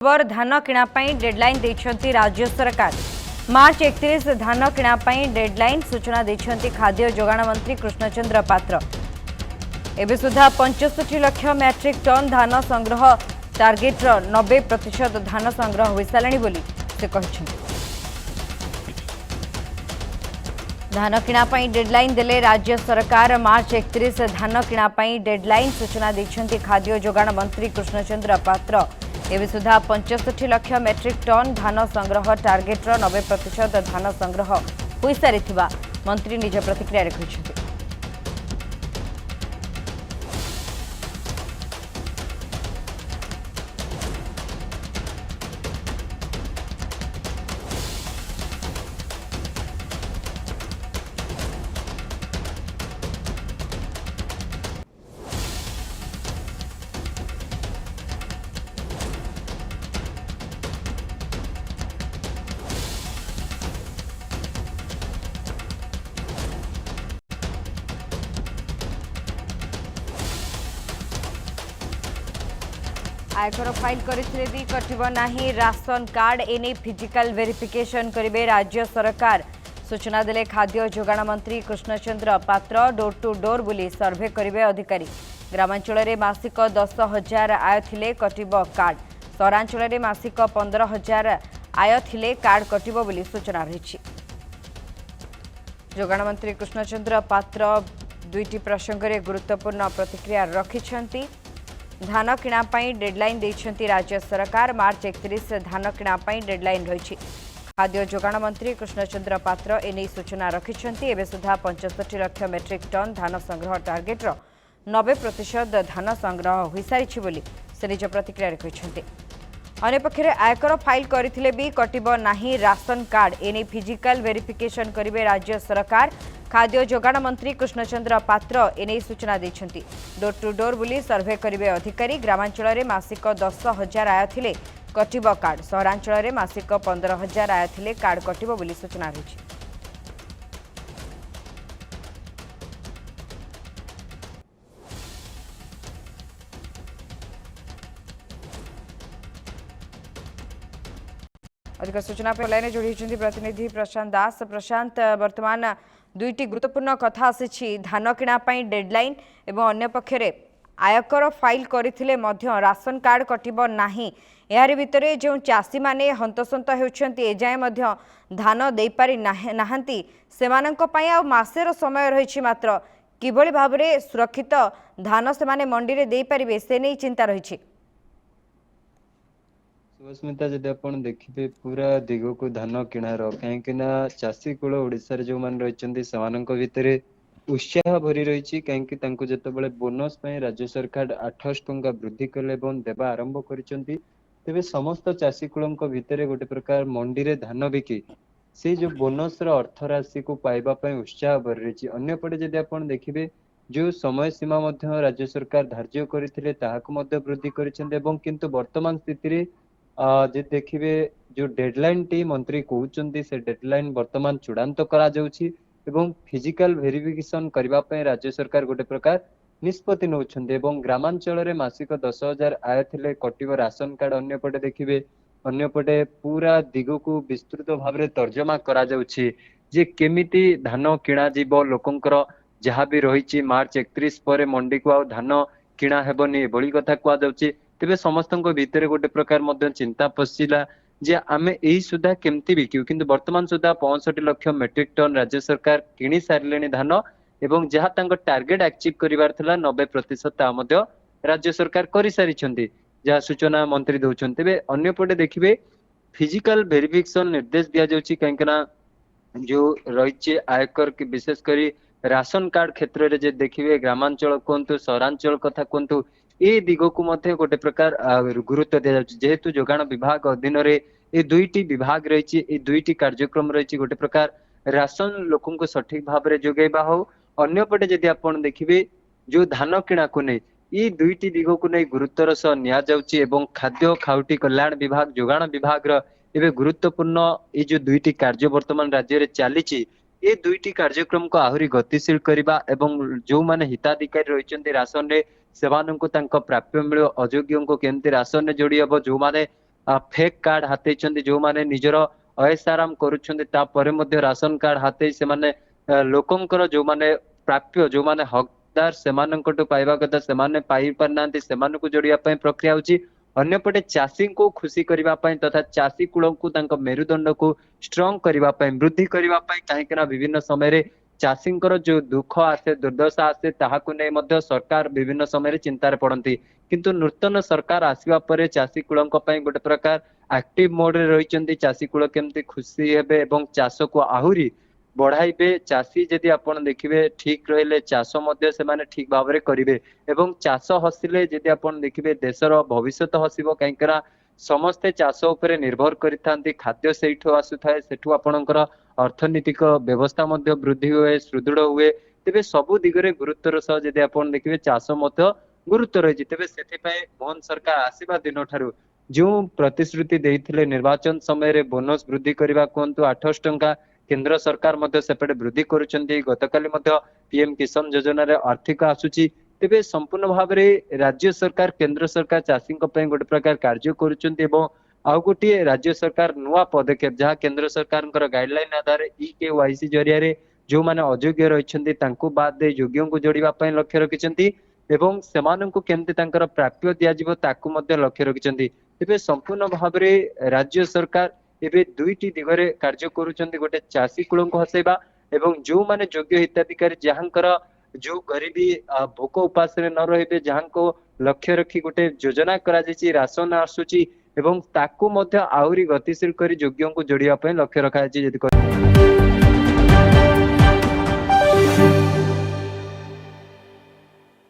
खबर धान किणा डेडलाइन देछंती राज्य सरकार। मार्च 31 धान किणा डेडलाइन सूचना देछंती खाद्य जोगाण मंत्री कृष्णचंद्र पात्र। एबे सुधा 65 लाख मैट्रिक टन धान संग्रह टार्गेट 90% धान संग्रह हो सारे बोली से कहछंती। धान किणा डेडलाइन देले राज्य सरकार। मार्च 31 धान किणा डेडलाइन सूचना देछंती खाद्य जोगाण मंत्री कृष्णचंद्र पात्र। एवं सुधा 65 लाख मैट्रिक टन धान संग्रह टार्गेट 90% धान संग्रह हो सारी मंत्री निज प्रतिक्रिया कहते। आयकर फाइल करथिले भी कटिबो नाही राशन कार्ड एने फिजिकल वेरिफिकेशन करिवे राज्य सरकार। सूचना देले खाद्य जोगाण मंत्री कृष्णचंद्र पात्र। डोर टू डोर बुली सर्वे करिवे अधिकारी। ग्रामांचल रे मासिक 10,000 आय थिले कटिबो कार्ड। सहरांचल रे मासिक 15,000 आय थिले कार्ड कटिबो बुली सूचना रहिछि। जोगाण मंत्री कृष्णचंद्र पात्र दुईटी प्रसंग रे गुरुत्वपूर्ण प्रतिक्रिया रखिछंती। धान किणा डेडलाइन देछंती राज्य सरकार। मार्च 31 धान किणा डेडलाइन रही। खाद्य जोगाण मंत्री कृष्णचंद्र पात्र एने सूचना रखिछंती। एबे सुधा 65 लाख मैट्रिक टन धान संग्रह टार्गेट 90% धान संग्रह हो सारी बोली से निज प्रतिक्रिया कहते। अन्यपक्षे आयकर फाइल करथिले भी कटिबो नाही राशन कार्ड एने फिजिकल वेरिफिकेशन करिवे राज्य सरकार। खाद्य जोगाण मंत्री कृष्णचंद्र पात्र एने सूचना देछंती। डोर टू डोर बुली सर्वे करिवे अधिकारी। ग्रामांचल रे मासिक 10,000 आय थिले कटिबो कार्ड। सहरांचल रे मासिक 15,000 आय थिले कार्ड कटिबो बुली सूचना रहिछि। अधिक सूचना पर लाइन जोड़ी प्रतिनिधि प्रशांत दास। प्रशांत, वर्तमान दुईटी गुरुत्वपूर्ण कथा आसी धान किणा डेडलाइन एवं अन्य पक्षरे आयकर फाइल करथिले मध्य राशन कार्ड कटिबो नाही। यार भितरे जो चाषी माने हंतसंत होउछंती एजाय मध्य धान देई पारि नाहंती सेमानंक पय आ मासेर समय रहिछि। मात्र किभଳି भाबरे सुरक्षित धान से माने मंडी रे देई परिबे से नै चिंता रहिछि। सुस्मिता जदि आपण देखिबे पूरा दिग को धान किणार कहीं चाषी कूल ओडिशा जो मान रही सेमानंक भितरे उत्साह भरी रही कहीं जितेबाला बोनस राज्य सरकार 800 टंका वृद्धि कले देवा आरंभ करिसेंती। तेबे समस्त चाषी कूल भितर गोटे प्रकार मंडी रे धान बिकी से जो बोनस अर्थ राशि को पाइबा उत्साह भरी रही। अन्यपटे जदि आपण देखिबे जो समय सीमा मध्य राज्य सरकार धार्य करथिले ताहाको मध्य वृद्धि करिसेंती किंतु वर्तमान स्थिति जे देखिए जो डेडलाइन टी मंत्री कहते से डेडलाइन वर्तमान चूड़ांत करा जाउछि एवं फिजिकल वेरिफिकेशन करबा पय राज्य सरकार गोटे प्रकार निष्पत्ति नौछन्ते एवं ग्रामांचल रे मासिक 10,000 आय थिले कटिबो राशन कार्ड। अन्यपटे देखिए अन्यपटे पूरा दिग को विस्तृत भाव में तर्जमा करा जाउछि जे केमिति धान किणा जीव लोकंकर जहाँ भी रही मार्च 31 पर मंडी को आ धान किणा हेबनी एभली कथा कह जाउछि। तेबे समस्त भितर गोटे प्रकार चिंता पशिला जे आमे एही सुधा केमती बिकू किंतु वर्तमान सुधा 65 लाख मेट्रिक टन राज्य सरकार किणी सारिले धान एवं जहाँ तांको टार्गेट अचीव करिवार थिला 90% राज्य सरकार करि सारिछन्ती जहाँ सूचना मंत्री दउछन्ती। तेबे अन्यपटे देखिबे फिजिकल वेरिफिकेशन निर्देश दिया जाउछि काहेकना जो रही आयकर की विशेष करी राशन कार्ड क्षेत्र रे जे देखिबे ग्रामांचल कोंतु सहरांचल कथा कोंतु ए दिग को मध्य गोटे प्रकार गुरुत्व दिया जाउछि जेहेतु जोगाण विभाग अधीन रे ए दुईटी विभाग रही ए दुईटी कार्यक्रम रही गोटे प्रकार राशन लोकन को सठिक भाव में जोगेबा हो। अन्यपटे जदि आपण देखिबे जो धान किणा को नहीं ये दुईटी दिग को नहीं गुरुत्वर सह निया जाउछि एवं खाद्य खाउटी कल्याण विभाग जोगाण विभाग रो एबे गुरुत्वपूर्ण ये जो दुईटी कार्य वर्तमान राज्य रे चलीछि ए दुईटी कार्यक्रम को आहुरी गतिशील करबा एवं जो माने हिताधिकारी रहिचंती राशन रे सेवानंको तांको प्राप्य मिलो अयोग्यों को केमती राशन रे जोड़ी हबो जो माने फेक कार्ड हातेइछन्ति जो माने निजर अयस आराम करूछन्ति तापरे मध्य राशन कार्ड हाते से माने लोकंकर जो माने प्राप्य जो माने हकदार सेमानंकटु पाइबा कथा सेमाने पाई पारनांति सेमानकु जोड़िया पई प्रक्रिया होची अन्यपटे चाषी को खुशी करबा पई तथा चाषी कुल को तांको मेरुदंड को स्ट्रांग करबा पई वृद्धि करबा पई काहेकना विभिन्न समय रे चाषींकर जो दुख आसे दुर्दशा आसे ताहाकु नै मध्य सरकार विभिन्न समय रे चिंतार पड़ती किंतु नूतन सरकार आसीबा परे चाषी कुलंक पई गोटे प्रकार एक्टिव मोड रे रहिचंती चाषी कुल केमती खुशी हेबे एवं चाष को आहुरी बढ़ाइबे चाषी जदि आपण देखिबे ठीक रहिले चाष मध्य से माने ठीक भाव रे करिवे एवं चाष हसिले जदि आपण देखिबे देशर भविष्यत हसिबो काहेकरा समस्ते चाष उपरे निर्भर करिथांती खाद्य सेठो आसुथाय सेठो आपणकर अर्थनीतिक व्यवस्था मध्य वृद्धि हुए सुदृढ़ हुए तेबे सबु दिगरे गुरुत्वर सह जदि आपण देखिबे चाष मध्य गुरुत्व रही तेबे सेथिपाई मोहन सरकार आसीबा दिन ठारू जो प्रतिश्रुति देइथिले निर्वाचन समय रे बोनस वृद्धि करबा कोंतु 800 टंका केंद्र सरकार मध्य सेपटे वृद्धि करुचंती गतकाली मध्य पीएम किसान योजना रे आर्थिक आसुची तेबे संपूर्ण भाव रे राज्य सरकार केंद्र सरकार चाषी गोटे प्रकार कार्य करुचंती एवं आउ गोटे राज्य सरकार नुआ पदक्षेप जहाँ केंद्र सरकार गाइडलाइन आधार EKYC जरिया रे जो माने अयोग्य रहिछंती तांको बाद दे योग्यों को जोड़िबा पई लक्ष्य रखिछंती एवं सेमानंको केमती तांकर प्राप्य दिया जिवो ताकू मध्य लक्ष्य रखिछंती तेबे संपूर्ण भाव रे राज्य सरकार एबे दुईटी दिगरे कार्य करुचंती गोटे चाषी कुल को हसेबा एवं जो माने योग्य हिताधिकारी जहाँकर जो गरीबी भोक उपास रे न रहिबे जहाँ को लक्ष्य रखी गोटे योजना करा जायछि राशन आसुची एवं ताकू मध्य आहुरी गतिशील करी योग्यों को जोड़िया पई लक्ष्य रखा जायछि।